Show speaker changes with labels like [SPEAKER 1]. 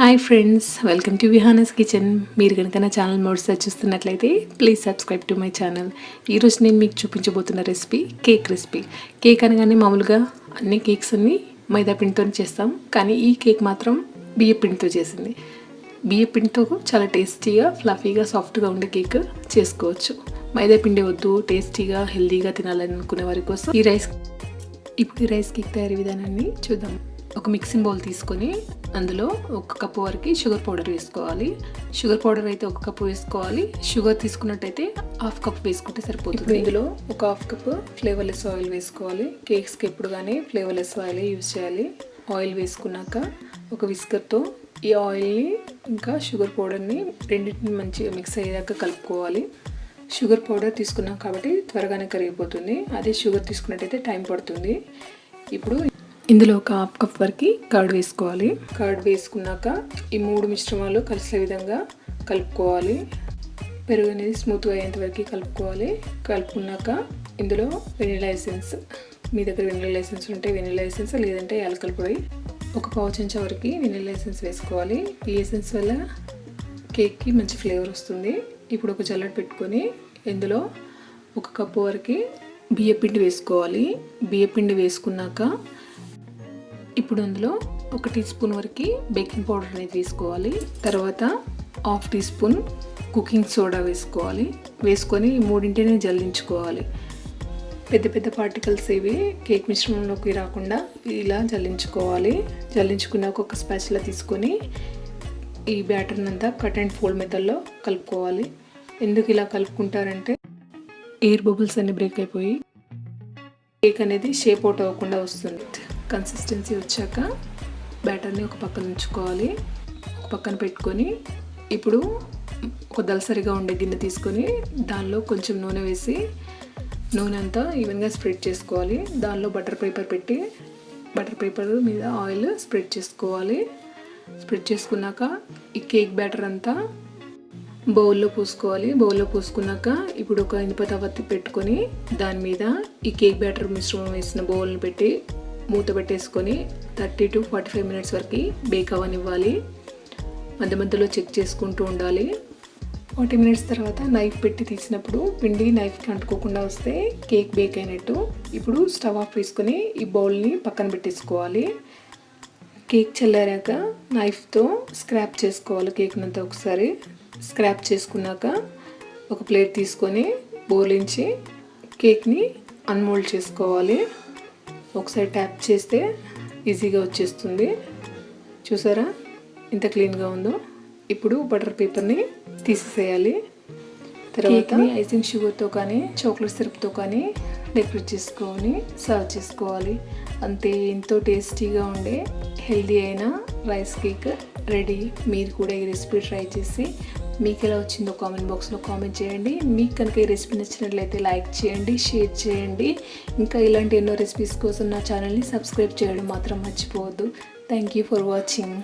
[SPEAKER 1] Hi friends, welcome to Vihana's kitchen. మీరు కనుక నా ఛానల్ మొదటిసారి చూస్తున్నట్లయితే please subscribe to my channel. ఈరోజు నేను మీకు చూపించబోతున్న రెసిపీ రెసిపీ. కేక్ అనగానే మామూలుగా అన్ని కేక్స్ అన్నీ మైదా పిండితో చేస్తాం, కానీ ఈ కేక్ మాత్రం బియ్య పిండితో చేసింది. బియ్య పిండితో చాలా టేస్టీగా, ఫ్లఫీగా, సాఫ్ట్గా ఉండే కేక్ చేసుకోవచ్చు. మైదా పిండి వద్దు, టేస్టీగా, హెల్తీగా తినాలని అనుకునే వారి కోసం ఇప్పుడు ఈ రైస్ కేక్ తయారీ విధానాన్ని చూద్దాం. ఒక మిక్సింగ్ బౌల్ తీసుకొని అందులో 1 కప్పు వరకు షుగర్ పౌడర్ వేసుకోవాలి. షుగర్ పౌడర్ అయితే 1 కప్పు వేసుకోవాలి. షుగర్ తీసుకున్నట్టయితే 1/2 కప్ వేసుకుంటే సరిపోతుంది. ఇందులో 1/2 కప్పు ఫ్లేవర్లెస్ ఆయిల్ వేసుకోవాలి. కేక్స్కి ఎప్పుడు కానీ ఫ్లేవర్లెస్ ఆయిల్ యూజ్ చేయాలి. ఆయిల్ వేసుకున్నాక ఒక విస్కర్తో ఈ ఆయిల్ని ఇంకా షుగర్ పౌడర్ని రెండింటిని మంచిగా మిక్స్ అయ్యేదాకా కలుపుకోవాలి. షుగర్ పౌడర్ తీసుకున్నాం కాబట్టి త్వరగానే కరిగిపోతుంది. అదే షుగర్ తీసుకున్నట్టయితే టైం పడుతుంది. ఇప్పుడు ఇందులో 1/2 కప్ వరకు కర్డ్ వేసుకోవాలి. కర్డ్ వేసుకున్నాక ఈ 3 మిశ్రమాలు కలిసే విధంగా కలుపుకోవాలి. పెరుగు అనేది స్మూత్గా అయ్యేంత వరకు కలుపుకోవాలి. కలుపుకున్నాక ఇందులో వెనిలా ఎసెన్స్, మీ దగ్గర వెనిలా ఎసెన్స్ ఉంటే వెనిలా ఎసెన్స్, లేదంటే యాలకుల పొడి 1 పావు చెంచా వరకు వెనిలా ఎసెన్స్ వేసుకోవాలి. ఈ ఎసెన్స్ వల్ల కేక్కి మంచి ఫ్లేవర్ వస్తుంది. ఇప్పుడు ఒక జల్లెడ పెట్టుకొని ఇందులో 1 కప్పు వరకు బియ్యపిండి వేసుకోవాలి. బియ్యపిండి వేసుకున్నాక ఇప్పుడు అందులో 1 టీ స్పూన్ వరకు బేకింగ్ పౌడర్ అనేది వేసుకోవాలి. తర్వాత 1/2 టీ స్పూన్ కుకింగ్ సోడా వేసుకోవాలి. వేసుకొని ఈ మూడింటిని జల్లించుకోవాలి. పెద్ద పెద్ద పార్టికల్స్ ఇవి కేక్ మిశ్రమంలోకి రాకుండా ఇలా జల్లించుకోవాలి. జల్లించుకున్నాక ఒక స్పాచులా తీసుకొని ఈ బ్యాటర్ని అంతా కట్ అండ్ ఫోల్డ్ మెథడ్లో కలుపుకోవాలి. ఎందుకు ఇలా కలుపుకుంటారంటే ఎయిర్ బబుల్స్ అన్ని బ్రేక్ అయిపోయి కేక్ అనేది షేప్ అవుట్ అవ్వకుండా వస్తుంది. కన్సిస్టెన్సీ వచ్చాక బ్యాటర్ని ఒక పక్కన ఉంచుకోవాలి. ఒక పక్కన పెట్టుకొని ఇప్పుడు ఒక దళసరిగా ఉండే గిన్నె తీసుకొని దానిలో కొంచెం నూనె వేసి నూనె అంతా ఈవెన్గా స్ప్రెడ్ చేసుకోవాలి. దానిలో బటర్ పేపర్ పెట్టి బటర్ పేపర్ మీద ఆయిల్ స్ప్రెడ్ చేసుకోవాలి. స్ప్రెడ్ చేసుకున్నాక ఈ కేక్ బ్యాటర్ అంతా బౌల్లో పోసుకోవాలి. బౌల్లో పోసుకున్నాక ఇప్పుడు ఒక ఇనుప తవ్వ పెట్టుకొని దాని మీద ఈ కేక్ బ్యాటర్ మిశ్రమం వేసిన బౌల్ని పెట్టి మూత పెట్టేసుకొని 30 to 45 మినిట్స్ వరకు బేక్ అవ్వనివ్వాలి. మధ్య మధ్యలో చెక్ చేసుకుంటూ ఉండాలి. 40 మినిట్స్ తర్వాత నైఫ్ పెట్టి తీసినప్పుడు పిండి నైఫ్కి అంటుకోకుండా వస్తే కేక్ బేక్ అయినట్టు. ఇప్పుడు స్టవ్ ఆఫ్ వేసుకొని ఈ బౌల్ని పక్కన పెట్టేసుకోవాలి. కేక్ చల్లారాక నైఫ్తో స్క్రాప్ చేసుకోవాలి. కేక్నంతా ఒకసారి స్క్రాప్ చేసుకున్నాక ఒక ప్లేట్ తీసుకొని బౌలించి కేక్ని అన్మోల్డ్ చేసుకోవాలి. ఒకసారి ట్యాప్ చేస్తే ఈజీగా వచ్చేస్తుంది. చూసారా ఎంత క్లీన్గా ఉందో. ఇప్పుడు బటర్ పేపర్ని తీసేసేయాలి. తర్వాత ఐసింగ్ షుగర్తో కానీ చాక్లెట్ సిరప్తో కానీ డెకరేట్ చేసుకొని సర్వ్ చేసుకోవాలి. అంతే, ఎంతో టేస్టీగా ఉండే హెల్దీ అయిన రైస్ కేక్ రెడీ. మీరు కూడా ఈ రెసిపీ ట్రై చేసి మీకు ఎలా వచ్చిందో కామెంట్ బాక్స్లో కామెంట్ చేయండి. మీకు కనుక ఈ రెసిపీ నచ్చినట్లయితే లైక్ చేయండి, షేర్ చేయండి. ఇంకా ఇలాంటి ఎన్నో రెసిపీస్ కోసం నా ఛానల్ని సబ్స్క్రైబ్ చేయడం మాత్రం మర్చిపోవద్దు. Thank you for watching.